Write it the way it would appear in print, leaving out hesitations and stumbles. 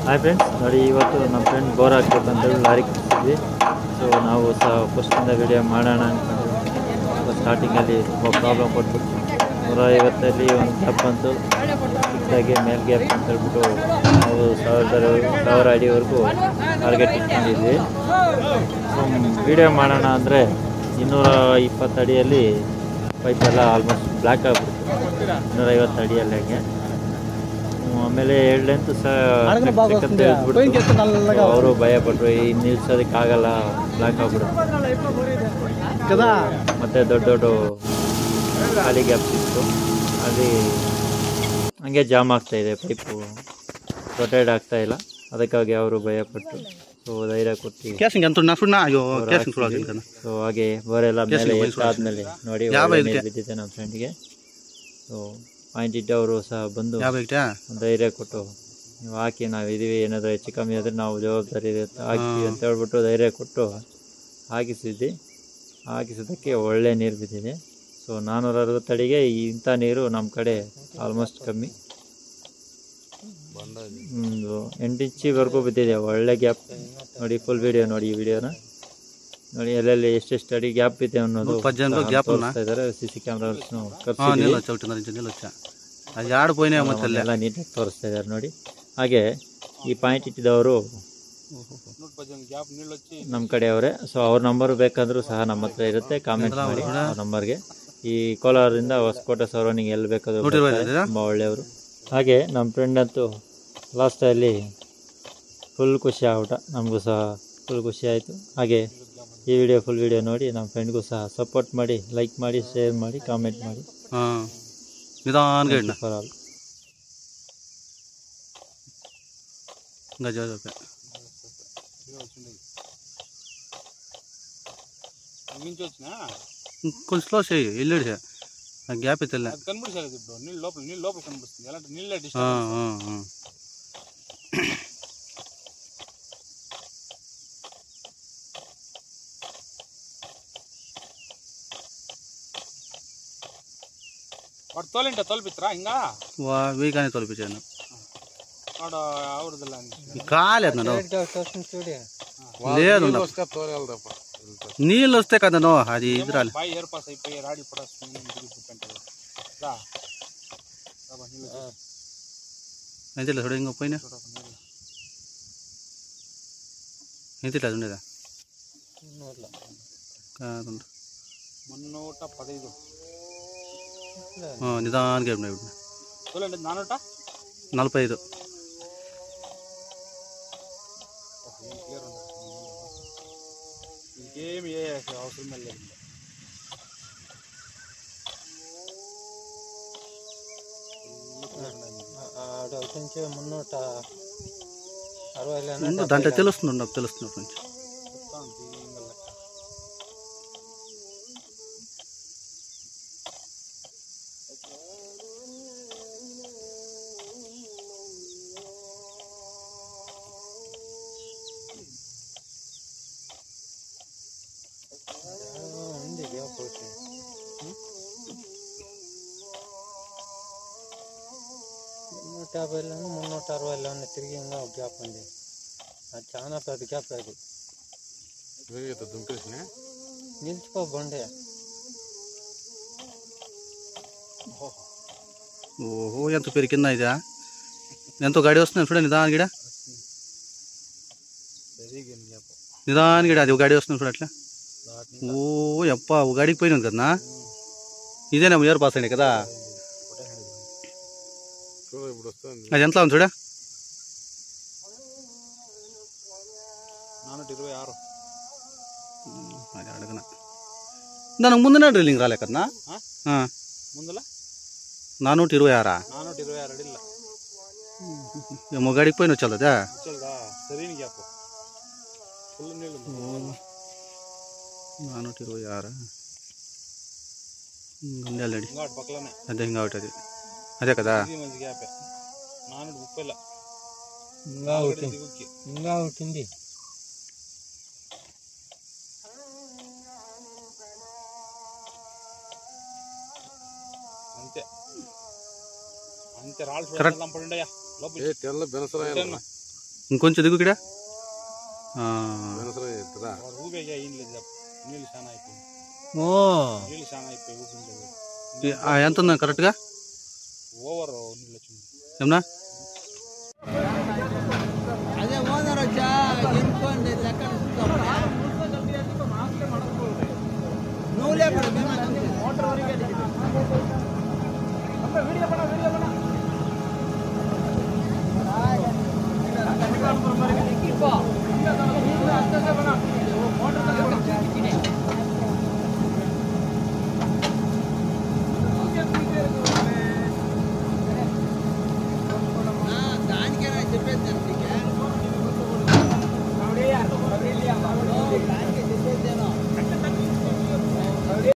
Hi friends, ನೋಡಿ ಇವತ್ತು ನಮ್ಮ ಫ್ರೆಂಡ್ ಬೋರ್ ಹಾಕ್ಬೇಕಂತೇಳಿ ಲಾರಿ ಕಳಿಸಿದ್ವಿ. ಸೊ ನಾವು ಸಹ ಫಸ್ಟಿಂದ ವಿಡಿಯೋ ಮಾಡೋಣ ಅಂದ್ಕೊಂಡು ಸ್ಟಾರ್ಟಿಂಗಲ್ಲಿ ತುಂಬ ಪ್ರಾಬ್ಲಮ್ ಕೊಟ್ಬಿಟ್ಟು 150 ಒಂದು ಗ್ಯಾಪ್ ಬಂತು. ಸಿಕ್ಕಾಗಿ ಮೇಲ್ ಗ್ಯಾಪ್ ಅಂತ ಹೇಳ್ಬಿಟ್ಟು ನಾವು 1000 ಅಡಿವರೆಗೂ ಟಾರ್ಗೆಟ್ ಇಟ್ಕೊಂಡಿದ್ವಿ. ಸೊ ವಿಡಿಯೋ ಮಾಡೋಣ ಅಂದರೆ 220 ಅಡಿಯಲ್ಲಿ ಪೈಪೆಲ್ಲ ಆಲ್ಮೋಸ್ಟ್ ಬ್ಲ್ಯಾಕ್ ಆಗಿಬಿಡ್ತು. 250 ಅಡಿಯಲ್ಲಿ ಹಾಗೆ ಆಮೇಲೆ 2 ಲೆಂತ್ ಸಹ ಅವರು ಭಯ ಪಟ್ಟರು, ಇನ್ನು ನಿಲ್ಸೋದಕ್ಕಾಗಲ್ಲ, ಬ್ಲ್ಯಾಕ್ ಆಗ್ಬಿಡುತ್ತೆ. ಮತ್ತು ದೊಡ್ಡ ದೊಡ್ಡ ಖಾಲಿ ಗ್ಯಾಪ್ಸ್ ಇತ್ತು, ಅಲ್ಲಿ ಹಂಗೆ ಜಾಮ್ ಆಗ್ತಾಯಿದೆ, ಪೈಪು ರೊಟೇಟ್ ಆಗ್ತಾಯಿಲ್ಲ. ಅದಕ್ಕಾಗಿ ಅವರು ಭಯಪಟ್ಟು ಸೊ ಧೈರ್ಯ ಕೊಟ್ಟು ಸೊ ಹಾಗೆ ಬೋರೆಲ್ಲ ಮೇಲೆ ಆದಮೇಲೆ ನೋಡಿ ಬಿದ್ದಿದೆ ನಮ್ಮ ಫ್ರೆಂಡ್ಗೆ. ಸೊ ಪಾಯಿಂಟ್ ಇಟ್ಟವರು ಸಹ ಬಂದು ಧೈರ್ಯ ಕೊಟ್ಟು ನೀವು ಹಾಕಿ, ನಾವು ಇದೀವಿ, ಏನಾದರೂ ಹೆಚ್ಚು ಕಮ್ಮಿ ಆದರೆ ನಾವು ಜವಾಬ್ದಾರಿ ಇರುತ್ತೆ ಹಾಕಿ ಅಂತ ಹೇಳ್ಬಿಟ್ಟು ಧೈರ್ಯ ಕೊಟ್ಟು ಹಾಕಿಸಿದ್ದಕ್ಕೆ ಒಳ್ಳೆ ನೀರು ಬಿದ್ದಿದೆ. ಸೊ 460 ಅಡಿಗೆ ಇಂಥ ನೀರು ನಮ್ಮ ಕಡೆ ಆಲ್ಮೋಸ್ಟ್ ಕಮ್ಮಿ, 8 ಇಂಚಿವರೆಗೂ ಬಿದ್ದಿದೆ. ಒಳ್ಳೆ ಗ್ಯಾಪ್ ನೋಡಿ. ಫುಲ್ ವಿಡಿಯೋ ನೋಡಿ, ಈ ವಿಡಿಯೋನ ನೋಡಿ, ಎಲ್ಲೆಲ್ಲಿ ಎಷ್ಟೆಷ್ಟು ಅಡಿ ಗ್ಯಾಪ್ ಇದೆ ಅನ್ನೋದು ತೋರಿಸ್ತಾ ಇದ್ದಾರೆ. CC ಕ್ಯಾಮ್ರಾಸ್ನು ಎಲ್ಲ ನೀಟಾಗಿ ತೋರಿಸ್ತಾ ಇದ್ದಾರೆ ನೋಡಿ. ಹಾಗೆ ಈ ಪಾಯಿಂಟ್ ಇಟ್ಟಿದ್ದವರು ನಮ್ಮ ಕಡೆಯವರೇ. ಸೊ ಅವ್ರ ನಂಬರ್ ಬೇಕಾದರೂ ಸಹ ನಮ್ಮ ಹತ್ರ ಇರುತ್ತೆ, ಕಾಮೆಂಟ್ ಮಾಡಿ ಅವ್ರ ನಂಬರ್ಗೆ. ಈ ಕೋಲಾರದಿಂದ ಹೊಸಕೋಟೆ ಸರೌಂಡಿಂಗ್ ಎಲ್ಲಿ ಬೇಕಾದರೂ ತುಂಬ ಒಳ್ಳೆಯವರು. ಹಾಗೆ ನಮ್ಮ ಫ್ರೆಂಡ್ ಅಂತೂ ಲಾಸ್ಟಲ್ಲಿ ಫುಲ್ ಖುಷಿ ಆಗ್ಬಿಟ್ಟ, ನಮಗೂ ಸಹ ಫುಲ್ ಖುಷಿ ಆಯಿತು. ಹಾಗೆ ಈ ವಿಡಿಯೋ ಫುಲ್ ವಿಡಿಯೋ ನೋಡಿ ನಮ್ಮ ಫ್ರೆಂಡ್ಗೂ ಸಹ ಸಪೋರ್ಟ್ ಮಾಡಿ, ಲೈಕ್ ಮಾಡಿ, ಶೇರ್ ಮಾಡಿ, ಕಾಮೆಂಟ್ ಮಾಡಿ. For all. కొంచెం స్లో చేయి, వెళ్ళాడు గ్యాప్ అయితే తోలిపిత్రా ఇంకా వీగానే తోలిపించాను కాలేదు లేదు, నీళ్ళు వస్తే కదా అది ఇది రాలి ఎంతలే చూడ ఇంకో పోయినా ఎంతలే అది ఉండేదా కాదండి 315 నిదానంగా 445 ఇంకేమి అవసరం లేదు. దాంట్లో తెలుస్తుంది, నాకు తెలుస్తుంది కొంచెం. యాభైలోనూ 360లోనూ తిరిగి ఇంకా ఒక గ్యాప్ ఉంది. అది చాలా పెద్ద గ్యాప్. అది నిలిచిపో బండి. ఓహో, ఎంత పెరిగిందా ఇదా? ఎంతో గాడి వస్తుంది చూడండి, నిదానికి గిడ నిదానికి గిడ అది ఒక గాడి వస్తుంది చూడ అట్లా. ఓ అప్ప, ఒక గాడికి పోయినాను కదా. ఇదేనా ఇయర్ పాస్ అయ్యింది కదా, అది ఎంత ఉంది చూడ. 426 అది అడగన. దానికి ముందునే డ్రిల్లింగ్ రాలే కదా ముందుల 426 అడిల్ల ఏమో గాడికి పోయిన వచ్చేదా సరైన గ్యాప్ ఫుల్ నీళ్ళు 426 ఉండాలండి. పక్కనే అదే ఇంకా ఒకటి అదే కదా. 430 ఇంకా ఉంటుంది. అంతే రాళ్ళు లంపడుండయా లోపల తెల్ల బెనసరాయన ఇంకొంచెం దిగు ఇక్కడ ఊబేగా ఏం లేదు నీళ్ళు చాలా అయిపోయింది ఓ నీళ్ళు చాలా అయిపోయి ఊపింది ఎంత ఉందా కరెక్ట్గా ఓవర్ నీళ్ళు వచ్చింది ఏమన్నా అదే ఓనర్ వచ్చా ఎన్నుకోండి లెక్క నువ్వు లేపడు మోటార్ వరకు వీడియో